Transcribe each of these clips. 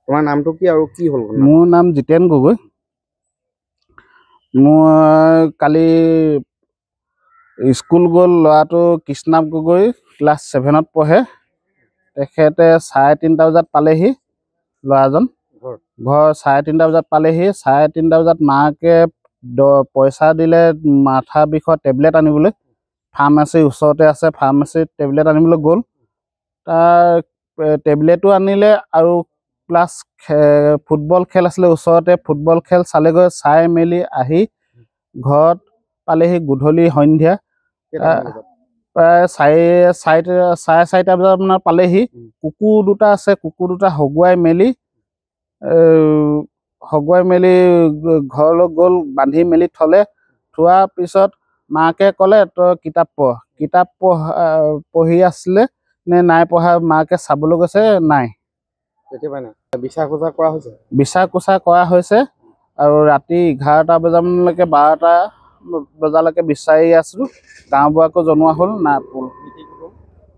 তোমাৰ নামটো কি আৰু কি হ'ল? মোৰ নাম জিতেন গগৈ। মই কালি স্কুল গ'ল ল'ৰাটো কৃষ্ণাপ গগৈ ক্লাছ 7ত পঢ়ে। তেখেতে 3:30 বজাত পালেহি। ল'ৰাজন ঘৰ 3:30 বজাত পালেহি। 3:30 বজাত মাকে পইচা দিলে মাথা বিষৰ টেবলেট আনিবলৈ। ফাৰ্মাচীৰ ওচৰতে আছে, ফাৰ্মাচীত টেবলেট আনিবলৈ গ'ল। তাৰ টেবলেটো আনিলে আৰু প্লাছ ফুটবল খেল আছিলে ওচৰতে, ফুটবল খেল চালেগৈ। চাই মেলি আহি ঘৰত পালেহি গধূলি সন্ধিয়া প্ৰায় 4:30 বজাত মানে পালেহি। কুকুৰ দুটা আছে, কুকুৰ দুটা হগুৱাই মেলি ঘৰলৈ গ'ল, বান্ধি মেলি থলে। থোৱাৰ পিছত মাকে ক'লে তই কিতাপ পঢ়ি আছিলে নে নাই পঢ়া, মাকে চাবলৈ গৈছে, নাই। বিচাৰ খোচা কৰা হৈছে? বিচাৰ খোচা কৰা হৈছে আৰু ৰাতি 11টা বজালৈকে 12টা বজালৈকে বিচাৰি আছো। গাঁওবুঢ়াকো জনোৱা হ'ল, নাই পোৱা।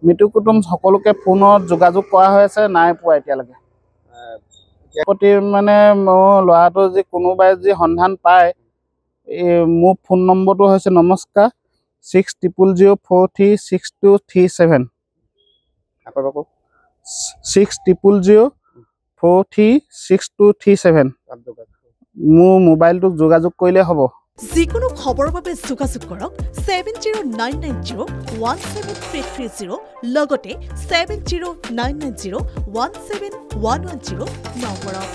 মৃত্যু কুটুম সকলোকে ফোনত যোগাযোগ কৰা হৈ আছে, নাই পোৱা এতিয়ালৈকে। প্ৰতি মানে মোৰ ল'ৰাটো যি কোনোবাই যি সন্ধান পায়, মোৰ ফোন নম্বৰটো হৈছে নমস্কাৰ 6000043637 6000043637। মোৰ মোবাইলটোক যোগাযোগ কৰিলে হ'ব। যিকোনো খবৰৰ বাবে যোগাযোগ কৰক 7099017330 লগতে 7099017110 নম্বৰত।